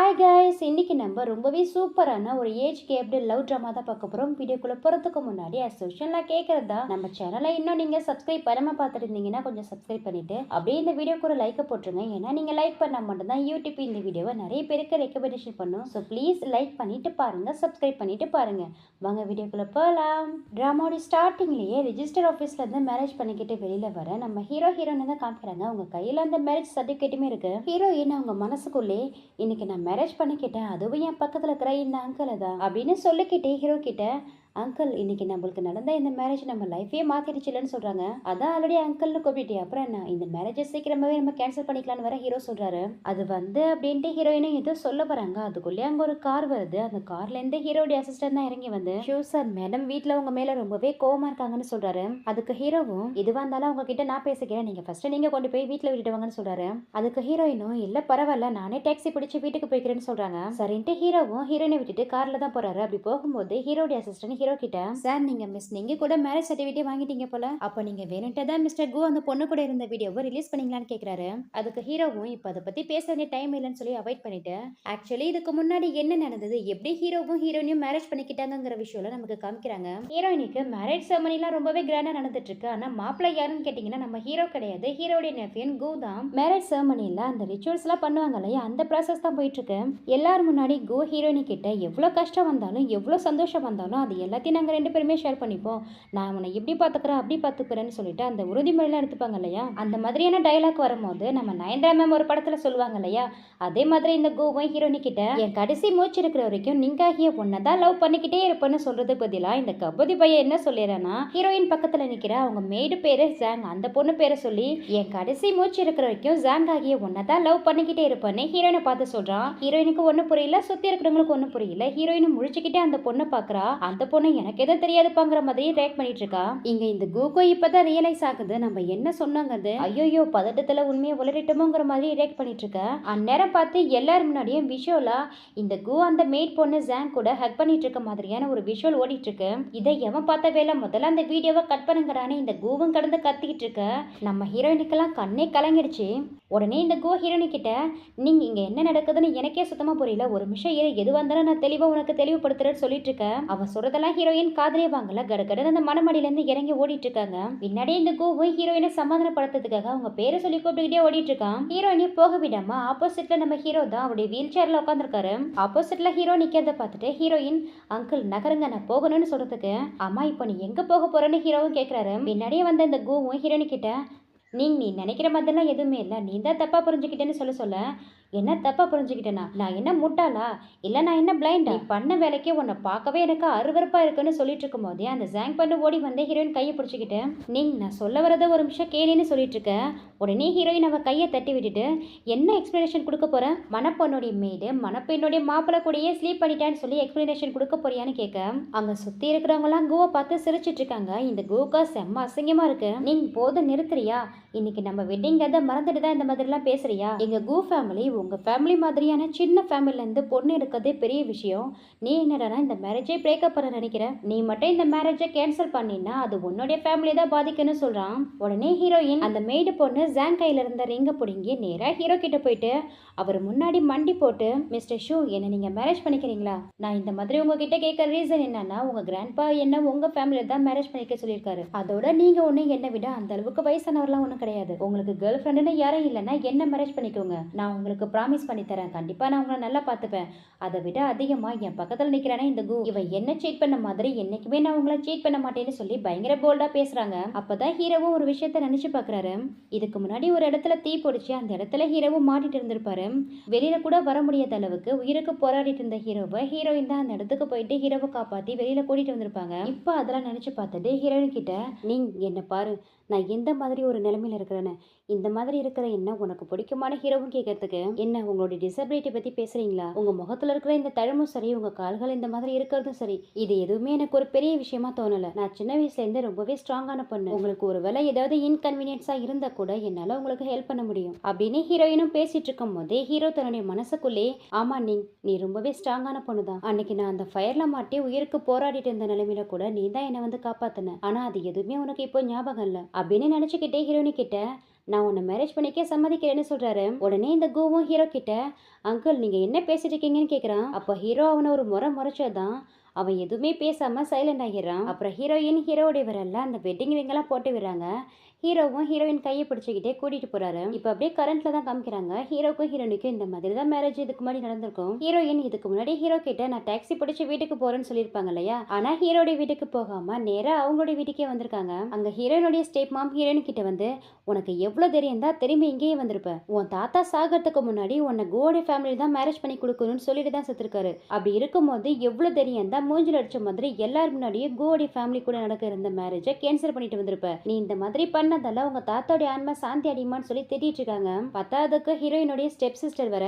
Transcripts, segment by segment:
Hi guys, இன்னைக்கு நம்ம ரொம்பவே சூப்பரான ஒரு ஏஜ் கேப்டு லவ் ட்ராமா தான் பார்க்க போகிறோம். வீடியோக்குள்ள போகிறதுக்கு முன்னாடி அஸ் யூஷுவல் நான் கேட்குறது தான், நம்ம சேனலை இன்னும் நீங்கள் சப்ஸ்கிரைப் பண்ணாமல் பார்த்துட்டு இருந்தீங்கன்னா கொஞ்சம் சப்ஸ்கிரைப் பண்ணிட்டு அப்படியே இந்த வீடியோக்கு ஒரு லைக்கை போட்டுருங்க. ஏன்னா நீங்கள் லைக் பண்ணால் மட்டும்தான் யூடியூப் இந்த வீடியோவை நிறைய பேருக்கு ரெக்கமெண்டேஷன் பண்ணும். ஸோ ப்ளீஸ் லைக் பண்ணிட்டு பாருங்க, சப்ஸ்கிரைப் பண்ணிட்டு பாருங்க. வாங்க வீடியோக்குள்ள போகலாம். ட்ராமாவோட ஸ்டார்டிங்லேயே ரிஜிஸ்டர் ஆஃபீஸ்லேருந்து மேரேஜ் பண்ணிக்கிட்டு வெளியில் வர நம்ம ஹீரோயின் தான் காமிக்கிறாங்க. அவங்க கையில் அந்த மேரேஜ் சர்டிஃபிகேட்டுமே இருக்கு. ஹீரோயின் அவங்க மனசுக்குள்ளே இன்னைக்கு நான் மேரேஜ் பண்ணிக்கிட்டேன், அதுவும் என் பக்கத்துல இருக்கிற இந்த அங்கிளை தான் அப்படின்னு சொல்லிக்கிட்டே ஹீரோ கிட்ட, அங்கிள் இன்னைக்கு நம்மளுக்கு நடந்த இந்த மேரேஜ் நம்ம லைஃபே மாத்திடுச்சுலன்னு சொல்றாங்க. அதான் ஆல்ரெடி அங்கிள்னு கூப்பிட்டே, அப்புறம் என்ன இந்த மேரேஜை சீக்கிரமாவே நம்ம கேன்சல் பண்ணிக்கலாம்னு வர ஹீரோ சொல்றாரு. அது வந்து அப்படின்ட்டு ஹீரோயினும் ஏதோ சொல்ல வராங்க. அதுக்குள்ளே அங்க ஒரு கார் வருது. அந்த கார்ல இருந்து ஹீரோடைய அசிஸ்டன்ட் தான் இறங்கி வந்து, ஷூ சார் மேடம் வீட்டுல உங்க மேல ரொம்பவே கோவமா இருக்காங்கன்னு சொல்றாரு. அதுக்கு ஹீரோவும், இதுவா இருந்தாலும் அவங்க கிட்ட நான் பேசிக்கிறேன், நீங்க ஃபர்ஸ்ட் நீங்க கொண்டு போய் வீட்டுல விட்டுட்டு வாங்கன்னு சொல்றாரு. அதுக்கு ஹீரோயினும், இல்ல பரவாயில்ல நானே டாக்ஸி பிடிச்சு வீட்டுக்கு போய்க்கிறேன்னு சொல்றாங்க. சரின்ட்டு ஹீரோவும் ஹீரோயினை விட்டுட்டு கார்ல தான் போறாரு. அப்படி போகும்போது ஹீரோடைய அசிஸ்டன்ட் ஹீரோ கிட்ட, சார் நீங்க கூட மேரேஜ் சர்டிஃபிகேட் வாங்கிட்டீங்க போல, அப்ப நீங்க வேணும்ட்டே தான் மிஸ்டர் கு அந்த பொண்ணு கூட இருந்த வீடியோவை ரிலீஸ் பண்ணீங்களான்னு கேக்குறாரு. அதுக்கு ஹீரோவும், இப்ப அதை பத்தி பேச வேண்டிய டைம் இல்லைன்னு சொல்லி அவாய்ட் பண்ணிட்டு, ஆக்சுவலி இதுக்கு முன்னாடி என்ன நடந்தது, எப்படி ஹீரோவும் ஹீரோயினும் மேரேஜ் பண்ணிக்கிட்டாங்கிற விஷயம் நமக்கு காமிக்கிறாங்க. ஹீரோயினுக்கு மேரேஜ் செரமனிலாம் ரொம்பவே கிராண்டா நடந்துட்டு இருக்கு. ஆனா மாப்பிள்ளை யாருன்னு கேட்டீங்கன்னா நம்ம ஹீரோ கிடையாது, ஹீரோடைய நெஃபியன் கு தான். மேரேஜ் செரமனில அந்த ரிச்சுவல்ஸ் எல்லாம் பண்ணுவாங்க இல்லையா, அந்த ப்ராசஸ் தான் போயிட்டு இருக்கு. எல்லாரும் முன்னாடி கு ஹீரோயினி கிட்ட எவ்வளவு கஷ்டம் வந்தாலும் எவ்வளவு சந்தோஷம் வந்தாலும் அது எல்லாத்தையும் நாங்க ரெண்டு பேருமே ஷேர் பண்ணிப்போம், நான் உன்னை எப்படி பாத்துக்கிறேன் அப்படி பாத்துக்கிறேன்னு சொல்லிட்டு அந்த உறுதிமொழிலாம் எடுத்துப்பாங்க இல்லையா, அந்த மாதிரியான டைலாக் வரும்போது நம்ம நயன்தாரா மேம் ஒரு படத்துல சொல்லுவாங்க இல்லையா, அதே மாதிரி இந்த கோவும் ஹீரோயினி கிட்ட, என் கடைசி மூச்சு இருக்கிற வரைக்கும் நீங்காகிய ஒன்னதான் லவ் பண்ணிக்கிட்டே இருப்பேன்னு சொல்றது பதிலா இந்த கபதி பையன் என்ன சொல்லிடுறானா, ஹீரோயின் பக்கத்துல நிக்கிற அவங்க மேடு பேரு ஜாங், அந்த பொண்ணு பேரை சொல்லி என் கடைசி மூச்சு இருக்கிற வரைக்கும் ஜாங் ஆகிய ஒன்னதான் லவ் பண்ணிக்கிட்டே இருப்பேன்னு ஹீரோயினை பார்த்து சொல்றான். ஹீரோயினுக்கு ஒண்ணு புரியல, சுத்தி இருக்கிறவங்களுக்கு ஒண்ணு புரியல. ஹீரோயின் முழிச்சுக்கிட்டே அந்த பொண்ணை பாக்குறா. அந்த பொண்ணு எனக்கு எதுவும் தெரியாதுப்பாங்கிற மாதிரி ரியாக்ட் பண்ணிட்டு இருக்கா. இங்க இந்த கூகோ இப்பதான் ரியலைஸ் ஆகுது நம்ம என்ன சொன்னாங்க, ஐயோ பதட்டத்துல உண்மையை உளறிட்டோமோங்கிற மாதிரி ரியாக்ட் பண்ணிட்டு இருக்க. அந்நேரம் பார்த்து எல்லாரும் முன்னாடியும் விஷுவலா இந்த கு அந்த மேட் பொண்ணு ஜாங் கூட ஹக் பண்ணிட்டு இருக்க மாதிரியான ஒரு விஷுவல் ஓடிட்டு இருக்கு. இதை எவன் பார்த்த வேலை, முதல்ல அந்த வீடியோவை கட் பண்ணுங்கறானே இந்த கூவும் கடந்து கத்திக்கிட்டு இருக்க. நம்ம ஹீரோயினுக்கெல்லாம் கண்ணே கலங்கிடுச்சு. உடனே இந்த கோ ஹீரோனி கிட்ட, நீங்க இங்க என்ன நடக்குதுன்னு எனக்கே சுத்தமா புரியல, ஒரு நிமிஷம் எது வந்தாலும் நான் தெளிவா உனக்கு தெளிவுபடுத்துறேன்னு சொல்லிட்டு இருக்க. அவ சொல்றதெல்லாம் ஹீரோயின் காதலே வாங்கல, கடகடன்னு அந்த மனமடியில இருந்து இறங்கி ஓடிட்டு இருக்காங்க. பின்னாடியே இந்த கோவும் ஹீரோயினை சமாதானப்படுத்துறதுக்காக அவங்க பேரை சொல்லி கூப்பிட்டுக்கிட்டே ஓடிட்டு இருக்கான். ஹீரோயினை போக விடாம ஆப்போசிட்ல நம்ம ஹீரோ தான் அவருடைய வீல் சேர்ல உட்காந்துருக்காரு. ஆப்போசிட்ல ஹீரோ நிக்கிறத பார்த்துட்டு ஹீரோயின், அங்கிள் நகருங்க நான் போகணும்னு சொல்றதுக்கு, ஆமா இப்போ நீ எங்க போக போறேன்னு ஹீரோவும் கேக்குறாரு. பின்னாடியே வந்த இந்த கோவும் ஹீரோயினி கிட்ட, நீ நினைக்கிற மாதிரிலாம் எதுவுமே இல்லை, நீ தான் தப்பா புரிஞ்சுக்கிட்டேன்னு சொல்ல, என்ன தப்பா புரிஞ்சுக்கிட்டேனா, நான் என்ன முட்டாளா, இல்ல நான் என்ன பிளைண்டா, நீ பண்ண வேலைக்கே உன்னை பார்க்கவே எனக்கு அருவருப்பா இருக்குன்னு சொல்லிட்டு இருக்கும் போதே அந்த ஜாங் பண்ணு ஓடி வந்து ஹீரோயின் கையை பிடிச்சிக்கிட்டு, நான் சொல்ல வரத ஒரு நிமிஷம் கேளுன்னு சொல்லிட்டு இருக்க. உடனே ஹீரோயின் அவ கையை தட்டி விட்டுட்டு, என்ன எக்ஸ்பிளனேஷன் கொடுக்க போற, மணப்பெண்ணுடைய மேடு மணப்பெண்ணுடைய மாப்பிள்ளை கூடயே ஸ்லீப் பண்ணிட்டான்னு சொல்லி எக்ஸ்பிளனேஷன் கொடுக்க போறியான்னு கேட்க, அங்க சுத்தி இருக்கிறவங்க எல்லாம் கோவை பார்த்து சிரிச்சிட்டு இருக்காங்க. இந்த கோகா செம்ம அசிங்கமா இருக்கு, நீ போதும் நிறுத்துறியா, இன்னைக்கு நம்ம வெட்டிங் அதை மறந்துட்டு தான் இந்த மாதிரி எல்லாம் பேசுறியா, எங்க கோ ஃபேமிலி உங்க ஃபேமிலி மாதிரியான சின்ன ஃபேமிலில இருந்து பொண்ணு எடுக்கிறதே பெரிய விஷயம், நீ என்னடா இந்த மேரேஜை பிரேக்கப் பண்ண நினைக்கிற, நீ மட்டும் இந்த மேரேஜை கேன்சல் பண்ணினா அது உன்னுடைய ஃபேமிலி தான் பாதிக்குன்னு சொல்றான். உடனே ஹீரோயின் அந்த மெய்டு பொண்ணு ஜாங் கையில இருந்த ரிங்க பிடிங்கி நேரா ஹீரோ கிட்ட போயிட்டு அவர் முன்னாடி மண்டி போட்டு, மிஸ்டர் ஷூ என்ன நீங்க மேரேஜ் பண்ணிக்கிறீங்களா, நான் இந்த மாதிரி உங்ககிட்ட கேட்கற ரீசன் என்னன்னா உங்க கிராண்ட்பா என்ன உங்க ஃபேமிலியில தான் மேரேஜ் பண்ணிக்க சொல்லியிருக்காரு, அதோட நீங்க ஒண்ணு என்னை விட அந்த அளவுக்கு வயசானவர்லாம் ஒன்றும் கிடையாது, உங்களுக்கு கேர்ள் ஃப்ரெண்டுன்னு யாரும் இல்லைன்னா என்ன மேரேஜ் பண்ணிக்கோங்க, நான் உங்களுக்கு ப்ராமிஸ் பண்ணி தரேன், கண்டிப்பா நான் உங்களை நல்லா பார்த்துப்பேன், அதை விட அதிகமா என் பக்கத்துல நிக்கிறானே இந்த கு, இவன் என்ன சீட் பண்ண மாதிரி என்னைக்குமே நான் உங்களை சீட் பண்ண மாட்டேன்னு சொல்லி பயங்கர போல்டா பேசுறாங்க. அப்பதான் ஹீரோவும் ஒரு விஷயத்த நினைச்சு பாக்குறாரு. இதுக்கு முன்னாடி ஒரு இடத்துல தீ பிடிச்சி அந்த இடத்துல ஹீரோவும் மாட்டிட்டு இருந்திருப்பாரு. வெளியில கூட வர முடியாத அளவுக்கு உயிருக்கு போராடிட்டு இருந்த ஹீரோவை ஹீரோயின் தான் அந்த இடத்துக்கு போயிட்டு ஹீரோவை காப்பாத்தி வெளியில கூட்டிட்டு வந்திருப்பாங்க. இப்ப அதெல்லாம் நினைச்சு பார்த்துட்டு ஹீரோயின் கிட்ட, நீ என்ன பாரு நான் எந்த மாதிரி ஒரு நிலைமையில இருக்கிறேன்னு, இந்த மாதிரி இருக்கிற என்ன உனக்கு பிடிக்குமான ஹீரோவும் கேட்கறதுக்கு, என்ன உங்களுடைய டிசபிலிட்டி பத்தி பேசுறீங்களா, உங்க முகத்துல இருக்கிற இந்த தழும்பும் சரி உங்க கால்கள் இந்த மாதிரி இருக்கிறதும் சரி இது எதுவுமே எனக்கு ஒரு பெரிய விஷயமா தோணல, நான் சின்ன வயசுல இருந்து ரொம்பவே ஸ்ட்ராங்கான பொண்ணு, உங்களுக்கு ஒரு வேலை ஏதாவது இன்கன்வீனியன்ஸா இருந்தா கூட என்னால உங்களுக்கு ஹெல்ப் பண்ண முடியும் அப்படின்னு ஹீரோயினும் பேசிட்டு இருக்கும் போதே ஹீரோ தன்னுடைய மனசுக்குள்ளே, ஆமா நீ ரொம்பவே ஸ்ட்ராங்கான பொண்ணு தான், அன்னைக்கு நான் அந்த ஃபயர்ல மாட்டி உயிருக்கு போராடிட்டு இருந்த நிலைமையில கூட நீ தான் என்னை வந்து காப்பாத்தின, ஆனா அது எதுவுமே உனக்கு இப்போ ஞாபகம் இல்ல அப்படின்னு நினைச்சுக்கிட்டே ஹீரோயினி கிட்ட, நான் உன்னை மேரேஜ் பண்ணிக்க சம்மதிக்கிறேன்னு சொல்றாரு. உடனே இந்த கோவும் ஹீரோ கிட்ட, அங்கிள் நீங்க என்ன பேசிட்டு இருக்கீங்கன்னு கேக்குறான். அப்ப ஹீரோ அவனை ஒரு முறைச்சதான் அவன் எதுவுமே பேசாம சைலண்ட் ஆகிடுறான். அப்புறம் ஹீரோயின் ஹீரோடைய விரல்ல அந்த வெட்டிங் ரிங் எல்லாம் போட்டு விடுறாங்க. ஹீரோவும் ஹீரோயின் கையை பிடிச்சிக்கிட்டே கூட்டிட்டு போறாரு. இப்ப அப்படியே கரண்ட்ல தான் காமிக்கிறாங்க. ஹீரோக்கும் ஹீரோயினுக்கும் இந்த மாதிரி தான் மேரேஜ் இதுக்கு முன்னாடி நடந்திருக்கும். ஹீரோயின் இதுக்கு முன்னாடி ஹீரோ கிட்ட நான் டாக்ஸி பிடிச்சு வீட்டுக்கு போறேன்னு சொல்லியிருப்பாங்க இல்லையா, ஆனா ஹீரோடைய வீட்டுக்கு போகாம நேரா அவங்களுடைய வீட்டுக்கே வந்திருக்காங்க. அங்க ஹீரோயினுடைய ஸ்டேப் மாம் ஹீரோயின் கிட்ட வந்து, உனக்கு எவ்வளவு தெரியும் தான் திரும்பி இங்கேயே வந்திருப்ப, உன் தாத்தா சாகிறதுக்கு முன்னாடி உன்னை கோடி ஃபேமிலி தான் மேரேஜ் பண்ணி கொடுக்கணும்னு சொல்லிட்டு தான் செத்துருக்காரு. அப்படி இருக்கும்போது எவ்வளவு தெரியும் தான் மூஞ்சில் அடிச்ச மாதிரி எல்லாரும் முன்னாடியே கோடி ஃபேமிலி கூட நடக்க இருந்த மேரேஜை கேன்சல் பண்ணிட்டு வந்திருப்ப. நீ இந்த மாதிரி பண்ணதால உங்க தாத்தாவுடைய ஆன்மா சாந்தி அடிமான்னு சொல்லி திட்டிட்டு இருக்காங்க. பத்தாவதுக்கு ஹீரோயினுடைய ஸ்டெப் சிஸ்டர் வர,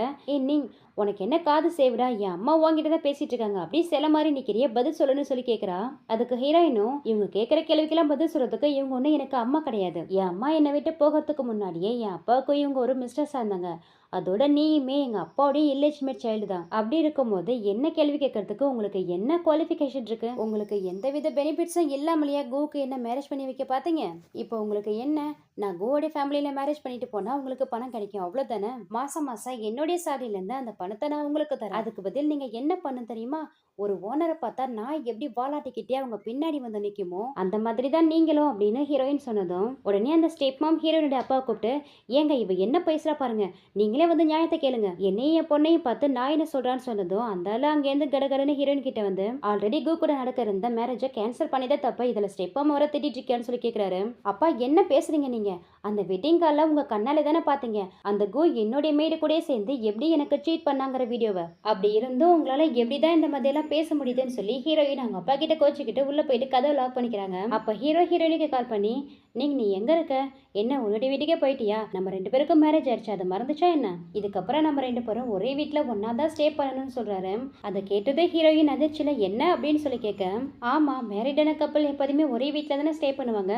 நீ உனக்கு என்ன காது சேவிடா, என் அம்மா உங்ககிட்ட தான் பேசிட்டு இருக்காங்க, அப்படி சில மாதிரி நிக்கிறிய, பதில் சொல்லணும்னு சொல்லி கேக்குறா. அதுக்கு ஹீரோயினும், இவங்க கேட்கிற கேள்விக்கெல்லாம் பதில் சொல்றதுக்கு இவங்க ஒண்ணு எனக்கு அம்மா கிடையாது. என் அம்மா என்னை விட்டு போகிறதுக்கு முன்னாடியே என் அப்பாவுக்கும் இவங்க ஒரு மிஸ்டர்ஸா இருந்தாங்க. அதோட நீயுமே எங்க அப்பாவுடைய இல்லெஜிமேட் சைல்டு தான். அப்படி இருக்கும்போது என்ன கேள்வி கேட்கறதுக்கு உங்களுக்கு என்ன குவாலிஃபிகேஷன் இருக்கு? உங்களுக்கு எந்தவித பெனிஃபிட்ஸும் இல்லாமலையா கோவுக்கு என்ன மேரேஜ் பண்ணி வைக்க பாத்தீங்க? இப்போ உங்களுக்கு என்ன, நான் கோவோட ஃபேமிலியில மேரேஜ் பண்ணிட்டு போனா உங்களுக்கு பணம் கிடைக்கும், அவ்வளவுதானே? மாசம் மாசம் என்னுடைய சாரில இருந்து அந்த பணத்தை நான் உங்களுக்கு தரேன். அதுக்கு பதில் நீங்க என்ன பண்ண தெரியுமா? ஒரு ஓனரை பார்த்தா நான் எப்படி வாலாட்டிக்கிட்டே அவங்க பின்னாடி வந்து நிக்குமோ அந்த மாதிரி தான் நீங்களும் அப்படின்னு ஹீரோயின் சொன்னதும் உடனே அந்த ஸ்டெப் மாம் ஹீரோயினுடைய அப்பாவை கூப்பிட்டு, ஏங்க இவ என்ன பேசுறா பாருங்க, நீங்களே வந்து நியாயத்தை கேளுங்க, என்னையும் என் பொண்ணையும் பார்த்து நான் என்ன சொல்றான்னு சொன்னதும் அந்த ஆளு அங்கேருந்து கடகடன்னு ஹீரோயின் கிட்ட வந்து, ஆல்ரெடி கோ கூட நடக்க இருந்த மேரேஜை கேன்சல் பண்ணிதான் தப்ப, இதுல ஸ்டெப் மாம் வர திட்டிட்டு இருக்கேன்னு சொல்லி கேக்குறாரு. அப்பா என்ன பேசுறீங்க நீங்க? அந்த வெட்டிங் கால்ல உங்க கண்ணாலே தானே பாத்தீங்க அந்த கோ என்னுடைய மேடு கூட சேர்ந்து எப்படி எனக்கு சீட் பண்ணாங்கிற வீடியோவை. அப்படி இருந்தும் உங்களால எப்படிதான் இந்த மாதிரி எல்லாம் பேச முடியுதுன்னு சொல்லி ஹீரோயின் அவங்க அப்பா கிட்ட கோச்சிக்கிட்டு உள்ள போயிட்டு கதவை லாக் பண்ணிக்கிறாங்க. அப்ப ஹீரோ ஹீரோயினுக்கு கால் பண்ணி, நீ எங்க இருக்க, என்ன உன்னுடைய வீட்டுக்கே போயிட்டியா, நம்ம 2 பேருக்கும் மேரேஜ் ஆயிடுச்சு, அதை மறந்துச்சா என்ன, இதுக்கப்புறம் நம்ம 2 பேரும் ஒரே வீட்டுல ஒன்னாதான் ஸ்டே பண்ணணும்னு சொல்றாரு. அதை கேட்டது ஹீரோயின் அதிர்ச்சியில என்ன அப்படின்னு சொல்லி கேட்க, ஆமா மேரிடான கப்பல் எப்போதுமே ஒரே வீட்டுல தானே ஸ்டே பண்ணுவாங்க,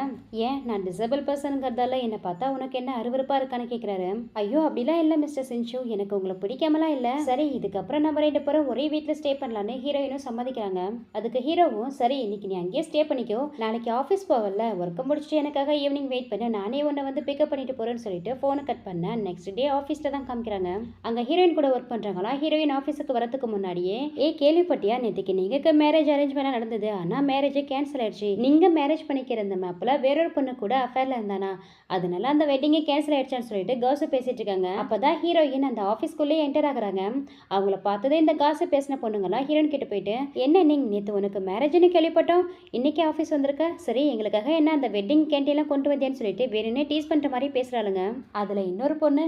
ஏன் நான் டிசேபிள் பர்சனுங்கிறதால என்ன பார்த்தா உனக்கு என்ன அருவருப்பா இருக்கான்னு கேக்குறாரு. ஐயோ அப்படிலாம் இல்ல மிஸ்டர் சின்சு, எனக்கு உங்களை பிடிக்காமலாம் இல்ல, சரி இதுக்கப்புறம் நம்ம 2 பேரும் ஒரே வீட்டுல ஸ்டே பண்ணலான்னு ஹீரோயினும் சம்மதிக்கிறாங்க. அதுக்கு ஹீரோவும், சரி இன்னைக்கு நீ அங்கேயே ஸ்டே பண்ணிக்கோ, நாளைக்கு ஆஃபீஸ் போவல, ஒர்க்கை முடிச்சுட்டு எனக்காக ஈவினிங் வெயிட் பண்ண, நானே உன்னை வந்து பிக்கப் பண்ணிட்டு போறேன்னு சொல்லிட்டு போனை கட் பண்ண. நெக்ஸ்ட் டே ஆஃபீஸ்ல தான் காமிக்கிறாங்க. அங்க ஹீரோயின் கூட ஒர்க் பண்றாங்களா. ஹீரோயின் ஆஃபீஸுக்கு வரதுக்கு முன்னாடியே, கேள்விப்பட்டியா நேற்றுக்கு நீங்க மேரேஜ் அரேஞ்ச் பண்ண நடந்தது, ஆனா மேரேஜ் கேன்சல் ஆயிடுச்சு, நீங்க மேரேஜ் பண்ணிக்கிற அந்த மேப்ல வேறொரு பொண்ணு கூட அஃபேர்ல இருந்தானா, அதனால அந்த வெட்டிங்கே கேன்சல் ஆயிடுச்சான்னு சொல்லிட்டு காசு பேசிட்டு இருக்காங்க. அப்பதான் ஹீரோயின் அந்த ஆஃபீஸ்க்குள்ளே என்டர் ஆகுறாங்க. அவங்கள பார்த்ததே இந்த காசு பேசின பொண்ணுங்களா ஹீரோயின் கிட்ட போயிட்டு, என்ன நீங்க நேற்று உனக்கு மேரேஜ்னு கேள்விப்பட்டோம், இன்னைக்கு ஆஃபீஸ் வந்திருக்க, சரி எங்களுக்காக என்ன அந்த வெட்டிங் கேண்டீன்லாம் கொண்டு வந்தேன்னு சொல்லிட்டு வேணுன்னே டீஸ் பண்ற மாதிரி பேசுறாளுங்க. அதுல இன்னொரு பொண்ணு,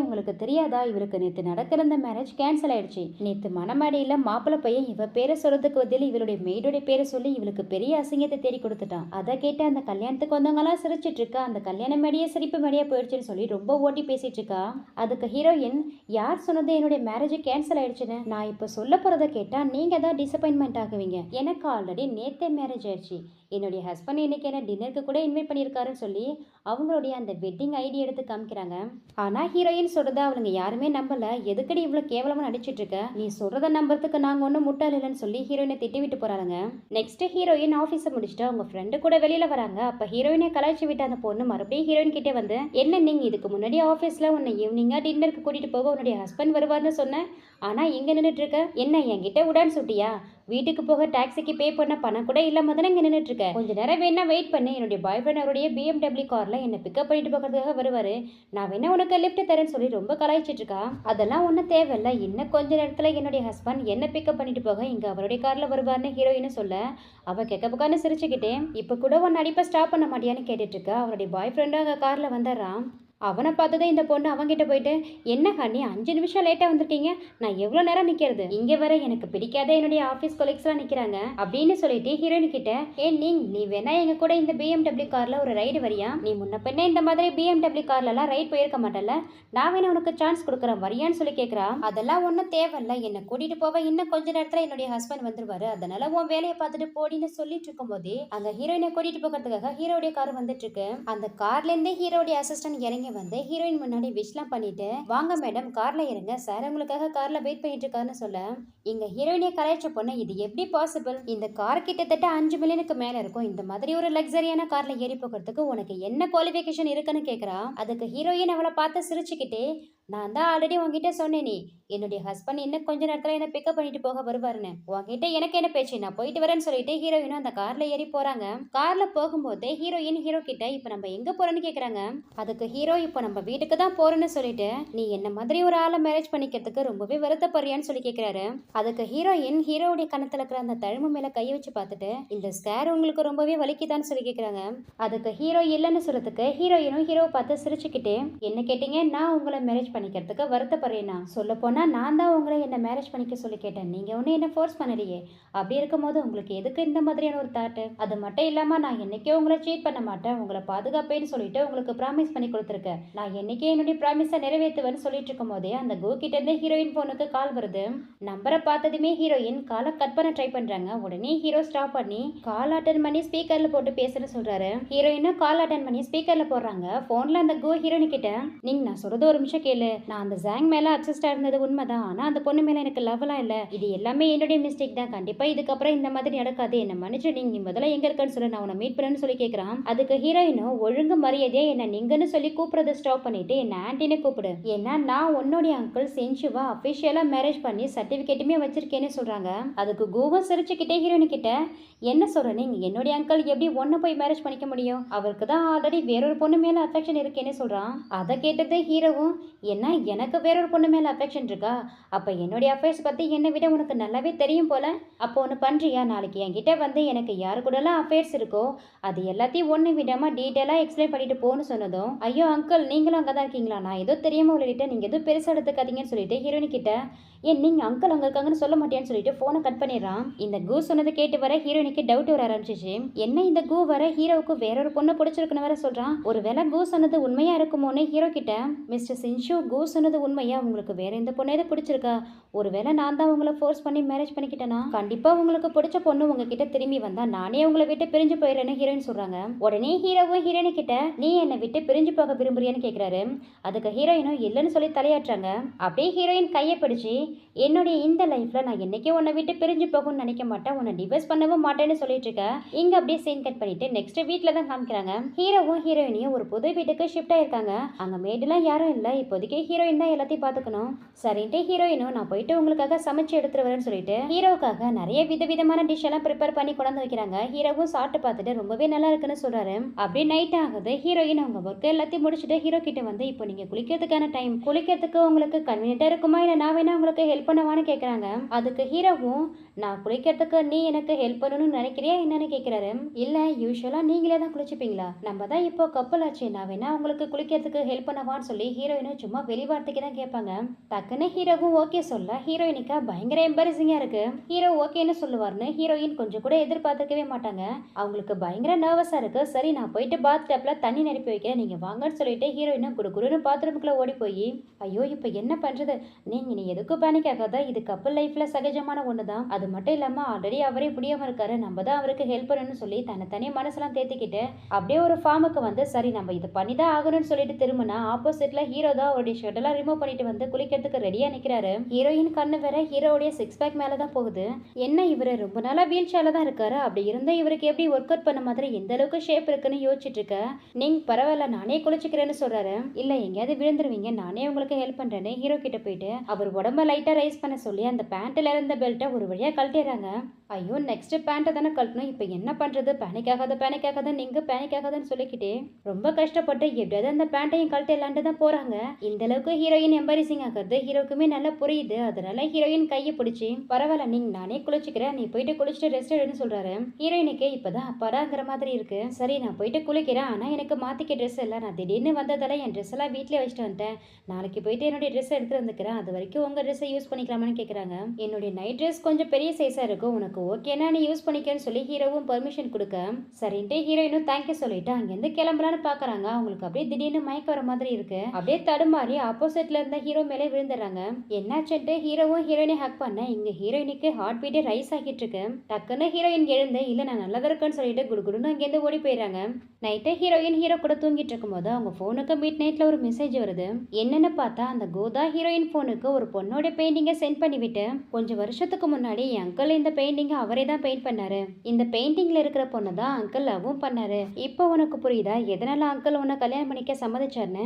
உங்களுக்கு தெரியாதா இவருக்கு நேற்று நடக்கிற இந்த மேரேஜ் கேன்சல் ஆயிடுச்சு, நேற்று மணமாடியில மாப்பிள்ளை பையன் இவ பேரை சொல்றதுக்கு பதில் இவளுடைய மெய்டுடைய பேரை சொல்லி இவளுக்கு பெரிய அசிங்கத்தை தேடி கொடுத்துட்டான், அதை கேட்டு அந்த கல்யாணத்துக்கு வந்தவங்களாம் சிரிச்சிட்டு இருக்கா, அந்த கல்யாண மேடியே சிரிப்பு மேடியா போயிடுச்சுன்னு சொல்லி ரொம்ப ஓட்டி பேசிட்டு இருக்கா. அதுக்கு ஹீரோயின், யார் சொன்னது என்னுடைய மேரேஜ் கேன்சல் ஆயிடுச்சுன்னு, நான் இப்ப சொல்ல போறதை கேட்டா நீங்க தான் டிசப்பாயின்மெண்ட் ஆகுவீங்க, எனக்கு ஆல்ரெடி நேத்தே மேரேஜ் ஆயிடுச்சு, என்னுடைய ஹஸ்பண்ட் இன்னைக்கு என்ன டின்னருக்கு கூட இன்வைட் பண்ணியிருக்காருன்னு சொல்லி அவங்களுடைய அந்த வெட்டிங் ஐடி எடுத்து காமிக்கிறாங்க. ஆனா ஹீரோயின் சொல்றத அவளுங்க யாருமே நம்பல. எதுக்கடி இவ்வளவு கேவலமா நடிச்சிட்டு இருக்க, நீ சொல்றத நம்புறதுக்கு நாங்க ஒன்னும் முட்டாள் இல்லைன்னு சொல்லி ஹீரோயினை திட்டி விட்டு போறாங்க. நெக்ஸ்ட் ஹீரோயின் ஆபீஸை முடிச்சுட்டு அவங்க ஃப்ரெண்டு கூட வெளியில வராங்க. அப்ப ஹீரோயினை கலாய்ச்சி விட்டு அந்த பொண்ணு மறுபடியும் ஹீரோயின் கிட்டே வந்து, என்ன நீங்க இதுக்கு முன்னாடி ஆபீஸ்ல உன்னை ஈவினிங்கா டின்னருக்கு கூட்டிட்டு போக உன்னுடைய ஹஸ்பண்ட் வருவார்னு சொன்னேன், ஆனா இங்க நின்றுட்டு இருக்க, என்ன என்கிட்ட விடான்னு சொல்லிட்டியா, வீட்டுக்கு போக டாக்ஸிக்கு பே பண்ண பணம் கூட இல்லாம தானே இங்க நின்றுட்டு இருக்க, கொஞ்ச நேரம் வேணா வெயிட் பண்ணு, என்னுடைய பாய் ஃப்ரெண்ட் அவருடைய BMW கார்ல என்ன பிக்கப் பண்ணிட்டு போகிறதுக்காக வருவாரு, நான் வேணா உனக்கு லிஃப்ட் தரேன்னு சொல்லி ரொம்ப கலாய்ச்சிட்டு இருக்கா. அதெல்லாம் ஒன்றும் தேவையில்ல, இன்னும் கொஞ்ச நேரத்துல என்னுடைய ஹஸ்பண்ட் என்ன பிக்கப் பண்ணிட்டு போக இங்க அவருடைய கார்ல வருவார்னு ஹீரோயின் சொல்ல, அவ கெக்கப்புக்கான்னு சிரிச்சுக்கிட்டே, இப்ப கூட உன் நடிப்பை ஸ்டாப் பண்ண மாட்டியான்னு கேட்டுட்டு இருக்கா. அவருடைய பாய் ஃப்ரெண்டு அங்க கார்ல வந்துடுறான். அவனை பார்த்ததே இந்த பொண்ணு அவங்கிட்ட போயிட்டு, என்ன ஹனி 5 நிமிஷம் லேட்டா வந்திருக்கீங்க, நான் எவ்வளவு நேரம் நிக்கிறது, இங்க வர எனக்கு பிடிக்காத என்னுடைய ஆபீஸ் கொலீக்ஸ் எல்லாம் நிக்கிறாங்க அப்படின்னு சொல்லிட்டு ஹீரோயின் கிட்ட, நீ வேணா எங்க கூட இந்த BMW கார்ல ஒரு ரைடு வரியா, நீ முன்ன பின்ன இந்த மாதிரி BMW கார்ல எல்லாம் ரைட் போயிருக்க மாட்டல, நான் வேணா உனக்கு சான்ஸ் கொடுக்குறேன் வரியான்னு சொல்லி கேக்குறா. அதெல்லாம் ஒன்னும் தேவையில்ல, என்ன கூட்டிட்டு போவ இன்னும் கொஞ்ச நேரத்துல என்னுடைய ஹஸ்பண்ட் வந்துருவாரு, அதனால உன் வேலையை பார்த்துட்டு போடின்னு சொல்லிட்டு இருக்கும் போதே அந்த ஹீரோயினை கூட்டிட்டு போகிறதுக்காக ஹீரோடைய கார் வந்துட்டு இருக்கு. அந்த கார்ல இருந்தே ஹீரோடைய அசிஸ்டன்ட் இறங்கி வந்து ஹீரோயின் முன்னாடி விஷ்லாம் பண்ணிட்டு, வாங்க மேடம் கார்ல இருங்க, சார் உங்களுக்காக கார்ல வெயிட் பண்ணிட்டு இருக்காருன்னு சொல்ல, இங்க ஹீரோயினே கலாய்ச்ச பொண்ணு இது எப்படி பாசிபிள்? இந்த கார் கிட்டத்தட்ட 5 மில்லியனுக்கு மேல இருக்கும். இந்த மாதிரி ஒரு லக்ஸரியான கார்ல ஏறி போகிறதுக்கு உனக்கு என்ன குவாலிஃபிகேஷன் இருக்குன்னு கேக்குறா. அதுக்கு ஹீரோயின் அவளை பார்த்து சிரிச்சுக்கிட்டே, நான் தான் ஆல்ரெடி உன்கிட்ட சொன்னேனே, என்னுடைய ஹஸ்பண்ட் இன்னும் கொஞ்ச நேரத்துல என்ன பிக்கப் பண்ணிட்டு போக வருவாருன்னு. உன்கிட்ட எனக்கு என்ன பேச்சு, நான் போயிட்டு வரேன்னு சொல்லிட்டு ஹீரோயினும் அந்த கார்ல ஏறி போறாங்க. கார்ல போகும்போது ஹீரோயின் ஹீரோ கிட்ட இப்ப நம்ம எங்க போறோம்னு கேக்குறாங்க. அதுக்கு ஹீரோ இப்ப நம்ம வீட்டுக்கு தான் போறோம்னு சொல்லிட்டு, நீ என்ன மாதிரி ஒரு ஆளை மேரேஜ் பண்ணிக்கிறதுக்கு ரொம்பவே வருத்தப்படுறியான்னு சொல்லி கேக்குறாரு. அதுக்கு ஹீரோயின் ஹீரோவுடைய கணத்துல இருக்கிற அந்த தழும்பு மேல கை வச்சு பார்த்துட்டு, இந்த ஸ்கேர் உங்களுக்கு ரொம்பவே வலிக்குதான்னு சொல்லி கேக்குறாங்க. அதுக்கு ஹீரோ இல்லைன்னு சொல்றதுக்கு ஹீரோயினும் ஹீரோவை பார்த்து சிரிச்சுக்கிட்டே, என்ன கேட்டீங்க, நான் உங்களை மேரேஜ் பண்ணிக்கிறதுக்கு வருத்தப்படுறேனா? சொல்ல போனா நான் தான் உங்களை என்ன மேரேஜ் பண்ணிக்க சொல்லி கேட்டேன், நீங்க ஒன்னும் என்ன ஃபோர்ஸ் பண்ணலையே. அப்படி இருக்கும்போது உங்களுக்கு எதுக்கு இந்த மாதிரியான ஒரு தாட்டு? அது மட்டும் இல்லாம நான் என்னைக்கே உங்களை சீட் பண்ண மாட்டேன், உங்களை பாதுகாப்பேன்னு சொல்லிட்டு உங்களுக்கு ப்ராமிஸ் பண்ணி கொடுத்துருக்கேன். நான் என்னைக்கே என்னுடைய ப்ராமிஸை நிறைவேற்றுவேன்னு சொல்லிட்டு இருக்கும் போதே அந்த கோ கிட்ட இருந்து ஹீரோயின் போனுக்கு கால் வருது. நம்பரை பார்த்ததுமே ஹீரோயின் காலை கட் பண்ண ட்ரை பண்றாங்க. உடனே ஹீரோ ஸ்டாப் பண்ணி கால் அட்டன் பண்ணி ஸ்பீக்கர்ல போட்டு பேசுன்னு சொல்றாரு. ஹீரோயினும் கால் அட்டன் பண்ணி ஸ்பீக்கர்ல போடுறாங்க. போன்ல அந்த கோ ஹீரோயின் கிட்ட, நீங்க நான் சொல்றது ஒரு நிமிஷம் கேளு, நான் அந்த ஜாங் மேல அப்சஸ்டா இருந்தது உண்மைதான், ஆனா அந்த பொண்ணு மேல எனக்கு லவ்லாம் இல்ல, இது எல்லாமே என்னுடைய மிஸ்டேக் தான், கண்டிப்பா இதுக்கப்புறம் இந்த மாதிரி நடக்காது, என்ன மன்னிச்சு நீங்க முதல்ல எங்க இருக்கன்னு சொல்ல, நான் உன்னை மீட் பண்ணேன்னு சொல்லி கேக்குறான். அதுக்கு ஹீரோயினும் ஒழுங்கு மரியாதையா என்ன நீங்கன்னு சொல்லி கூப்பிடுறத ஸ்டாப் பண்ணிட்டு என்ன ஆன்டினே கூப்பிடு, ஏன்னா நான் உன்னுடைய அங்கிள் செஞ்சுவா அபிஷியலா மேரேஜ் பண்ணி சர்டிபிகேட்டுமே வச்சிருக்கேன்னு சொல்றாங்க. அதுக்கு கோவம் சிரிச்சுக்கிட்டே ஹீரோயின் கிட்ட, என்ன சொல்ற நீங்க, என்னுடைய அங்கிள் எப்படி ஒன்னு போய் மேரேஜ் பண்ணிக்க முடியும், அவருக்கு தான் ஆல்ரெடி வேறொரு பொண்ணு மேல அஃபெக்ஷன் இருக்கேன்னு சொல்றான். அதை கேட்டது ஹீரோவும், என்ன எனக்கு வேறொரு பொண்ணு மேல அஃபெக்ஷன் இருக்கா, அப்ப என்னுடைய அஃபேர்ஸ் பத்தி என்னை விட உனக்கு நல்லாவே தெரியும் போல, அப்போ ஒன்று பண்றியா, நாளைக்கு என்கிட்ட வந்து எனக்கு யாரு கூடலாம் அஃபேர்ஸ் இருக்கோ அது எல்லாத்தையும் ஒன்று விடாம டீட்டெயிலா எக்ஸ்பிளைன் பண்ணிட்டு போன்னு சொன்னதும், ஐயோ அங்கிள் நீங்களும் அங்கதான் இருக்கீங்களா, நான் ஏதோ தெரியாம உள்ளிட்ட, நீங்க எதுவும் பெருசா எடுத்துக்காதீங்கன்னு சொல்லிட்டு ஹீரோயின் கிட்ட, ஏன் நீங்க அங்கிள் அங்க இருக்காங்கன்னு சொல்ல மாட்டேன்னு சொல்லிட்டு போனை கட் பண்ணிடுறான். இந்த கூ சொன்னதை கேட்டு வர ஹீரோயினுக்கு டவுட் வர ஆரம்பிச்சிச்சு. என்ன இந்த கூ வர ஹீரோவுக்கு வேறொரு பொண்ணு பிடிச்சிருக்குன்னு வேற சொல்றான். ஒருவேளை கூ சொன்னது உண்மையா இருக்குமோன்னு ஹீரோ கிட்ட, மிஸ்டர் சின்ஷு கூ சொன்னது உண்மையா, உங்களுக்கு வேற எந்த பொண்ணு எதை பிடிச்சிருக்கா, ஒருவேளை நான் தான் உங்களை ஃபோர்ஸ் பண்ணி மேரேஜ் பண்ணிக்கிட்டேனா, கண்டிப்பா உங்களுக்கு பிடிச்ச பொண்ணு உங்ககிட்ட திரும்பி வந்தா நானே உங்களை விட்டு பிரிஞ்சு போயிடுறேன்னு ஹீரோயின் சொல்றாங்க. உடனே ஹீரோவும் ஹீரோயின் கிட்ட, நீ என்னை விட்டு பிரிஞ்சு போக விரும்புறியான்னு கேக்குறாரு. அதுக்கு ஹீரோயினும் இல்லைன்னு சொல்லி தலையாட்டுறாங்க. அப்படியே ஹீரோயின் கையை பிடிச்சு, என்னுடைய இந்த லைஃப்ல நான் என்னைக்கே உன்னை விட்டு பிரிஞ்சு போகும்னு நினைக்க மாட்டேன், உன்னை டிவோர்ஸ் பண்ணவும் மாட்டேன்னு சொல்லிட்டு இருக்க. இங்க அப்படியே சீன் கட் பண்ணிட்டு நெக்ஸ்ட் வீட்ல தான் காமிக்கிறாங்க. ஹீரோவும் ஹீரோயினையும் ஒரு புது வீட்டுக்கு ஷிஃப்ட் ஆயிருக்காங்க. அங்க மேடுலாம் யாரும் இல்ல, இப்போதைக்கு ஹீரோயின் தான் எல்லாத்தையும் பாத்துக்கணும். சரின்ட்டு ஹீரோயினும் நான் போயிட்டு உங்களுக்காக சமைச்சு எடுத்துட்டு வரேன்னு சொல்லிட்டு ஹீரோவுக்காக நிறைய விதவிதமான டிஷ் எல்லாம் ப்ரிப்பேர் பண்ணி கொண்டு வைக்கிறாங்க. ஹீரோவும் சாப்பிட்டு பார்த்துட்டு ரொம்பவே நல்லா இருக்குன்னு சொல்றாரு. அப்படியே நைட் ஆகுது. ஹீரோயின் அவங்க ஒர்க் எல்லாத்தையும் முடிச்சுட்டு ஹீரோ கிட்ட வந்து, இப்போ நீங்க குளிக்கிறதுக்கான டைம், குளிக்கிறதுக்கு உங்களுக்கு கன்வீனியன்ட்டா இருக்குமா, இல்ல நான் வேணா உங்களுக்கு ஹெல்ப் பண்ணவான்னு கேக்குறாங்க. அதுக்கு ஹீரோவும், நான் குளிக்கிறதுக்கு நீ எனக்கு ஹெல்ப் பண்ணணும்னு நினைக்கிறியா என்னன்னு கேக்குறாரு. இல்ல யூஸ்வலா நீங்களே தான் குளிச்சுப்பீங்களா, நம்ம தான் இப்போ கப்பல் ஆச்சு, நான் வேணா உங்களுக்கு குளிக்கிறதுக்கு ஹெல்ப் பண்ணவான்னு சொல்லி ஹீரோயினும் சும்மா வெளிவார்த்தைக்கு தான் கேட்பாங்க. டக்குன்னு ஹீரோவும் ஓகே சொல்ல ஹீரோயினுக்கா பயங்கர எம்பரசிங்கா இருக்கு. ஹீரோ ஓகேன்னு சொல்லுவார்னு ஹீரோயின் கொஞ்சம் கூட எதிர்பார்த்துக்கவே மாட்டாங்க. அவங்களுக்கு பயங்கர நர்வஸா இருக்கு. சரி நான் போயிட்டு பாத் டப்ல தண்ணி நிரப்பி வைக்கிறேன், நீங்க வாங்கன்னு சொல்லிட்டு ஹீரோயினும் குடுகுடுன்னு பாத்ரூமுக்குள்ள ஓடி போய், ஐயோ இப்ப என்ன பண்றது, நீ எதுக்கும் பேனிக் ஆகாத, இது கப்பல் லைஃப்ல சகஜமான ஒண்ணுதான், அது மட்டும் இல்லாம ஆல்ரெடி அவரே முடியாம இருக்காரு, நம்ம தான் அவருக்கு ஹெல்ப் பண்ணணும்னு சொல்லி தன்னை மனசெல்லாம் தேத்திக்கிட்டு அப்படியே ஒரு ஃபார்முக்கு வந்து, சரி நம்ம இது பண்ணிதான் ஆகணும்னு சொல்லிட்டு திரும்பினா ஆப்போசிட்ல ஹீரோ தான் அவருடைய ஷர்ட் எல்லாம் ரிமூவ் பண்ணிட்டு வந்து குளிக்கிறதுக்கு ரெடியா நிக்கிறாரு. ஹீரோயின் கண்ணு வேற ஹீரோடைய சிக்ஸ் பேக் மேலதான் போகுது. என்ன இவரு ரொம்ப நாளா வீல் சேர்ல தான் இருக்காரு, அப்படி இருந்தா இவருக்கு எப்படி ஒர்க் அவுட் பண்ண மாதிரி எந்த அளவுக்கு ஷேப் இருக்குன்னு யோசிச்சுட்டு இருக்க. நீங்க பரவாயில்ல நானே குளிச்சுக்கிறேன்னு சொல்றாரு. இல்ல எங்கேயாவது விழுந்துருவீங்க, நானே உங்களுக்கு ஹெல்ப் பண்றேன்னு ஹீரோ கிட்ட போயிட்டு அவர் உடம்ப லைட்டா ரைஸ் பண்ண சொல்லி அந்த பேண்ட்ல இருந்த பெல்ட்டை ஒரு வழியா கழட்டிடுறாங்க. ஐயோ நெக்ஸ்ட் பேண்ட்டை தானே கழட்டணும், இப்போ என்ன பண்றது, பேனிக் ஆகாத நீங்க பேனிக் ஆகாதன்னு சொல்லிக்கிட்டே ரொம்ப கஷ்டப்பட்டு எப்படியாவது அந்த பேண்ட்டையும் கழட்டிடலான்ட்டு தான் போறாங்க. இந்த அளவுக்கு ஹீரோயின் எம்பரிசிங் ஆகிறது ஹீரோக்குமே நல்லா புரியுது. அதனால ஹீரோயின் கையை பிடிச்சி, பரவாயில்ல நீங்க நானே குளிச்சுக்கிறேன், நீ போயிட்டு குளிச்சுட்டு ரெஸ்ட் எடுன்னு சொல்றாரு. ஹீரோயினுக்கு இப்பதான் அப்பாடாங்கிற மாதிரி இருக்கு. சரி நான் போயிட்டு குளிக்கிறேன், ஆனா எனக்கு மாத்திக்க ட்ரெஸ் இல்லை, நான் திடீர்னு வந்ததால என் ட்ரெஸ் எல்லாம் வீட்லயே வச்சுட்டு வந்துட்டேன், நாளைக்கு போயிட்டு என்னுடைய ட்ரெஸ் எடுத்து வந்துக்கிறேன், அது வரைக்கும் உங்க ட்ரெஸ்ஸை யூஸ் பண்ணிக்கலாமான்னு கேக்குறாங்க. என்னுடைய நைட் ட்ரெஸ் கொஞ்சம் பெரிய சைஸா இருக்கும், உனக்கு ஓகேனா நீ யூஸ் பண்ணிக்கன்னு சொல்லி ஹீரோவும் பர்மிஷன் கொடுக்க சரின்ட்டு ஹீரோயினும் தேங்க்யூ சொல்லிட்டு அங்கேருந்து கிளம்பலான்னு பாக்குறாங்க. அவங்களுக்கு அப்படியே திடீர்னு மயக்க வர மாதிரி இருக்கு. அப்படியே தடுமாறி ஆப்போசிட்ல இருந்த ஹீரோ மேலே விழுந்துடுறாங்க. என்னாச்சுன்ட்டு ஹீரோவும் ஹீரோயினை ஹக் பண்ண இங்க ஹீரோயினுக்கு ஹார்ட் பீட் ரைஸ் ஆகிட்டு இருக்கு. டக்குன்னு ஹீரோயின் எழுந்து இல்ல நான் நல்லதா இருக்கேன்னு சொல்லிட்டு குடுகுடுன்னு அங்கேருந்து ஓடி போயிடுறாங்க. நைட்டு ஹீரோயின் ஹீரோ கூட தூங்கிட்டு இருக்கும்போது அவங்க போனுக்கு மிட் நைட்ல ஒரு மெசேஜ் வருது. என்னன்னு பார்த்தா அந்த கோதா ஹீரோயின் போனுக்கு ஒரு பொண்ணோட பெயிண்டிங்கை சென்ட் பண்ணிவிட்டு கொஞ்சம் வருஷத்துக்கு முன்னாடி என் அங்கிள் இந்த பெயிண்டிங்கை அவரே தான் பெயிண்ட் பண்ணாரு. இந்த பெயிண்டிங்ல இருக்கிற பொண்ணு தான் அங்கிள் லவ்வும் பண்ணாரு. இப்போ உனக்கு புரியுதா எதனால அங்கிள் உன்னை கல்யாணம் பண்ணிக்க சம்மதிச்சாருன்னு?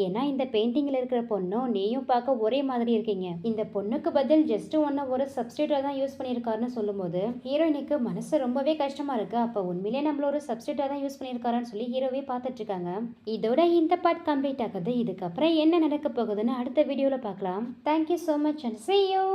ஏன்னா இந்த பெயிண்டிங்ல இருக்கிற பொண்ணும் நீயும் பார்க்க ஒரே மாதிரி இருக்கீங்க. இந்த பொண்ணுக்கு பதில் ஜஸ்ட் ஒன்ன ஒரு சப்ஸ்டியூட்டா தான் யூஸ் பண்ணியிருக்காருன்னு சொல்லும்போது ஹீரோயினுக்கு மனசு ரொம்பவே கஷ்டமா இருக்கு. அப்ப உண்மையிலே நம்மள ஒரு சப்ஸ்டியூட்டா தான் யூஸ் பண்ணியிருக்காருன்னு சொல்லி ஹீரோவே பார்த்துட்டு இருக்காங்க. இதோட இந்த பார்ட் கம்ப்ளீட் ஆகுது. இதுக்கப்புறம் என்ன நடக்க போகுதுன்னு அடுத்த வீடியோல பார்க்கலாம். Thank you so much and see you.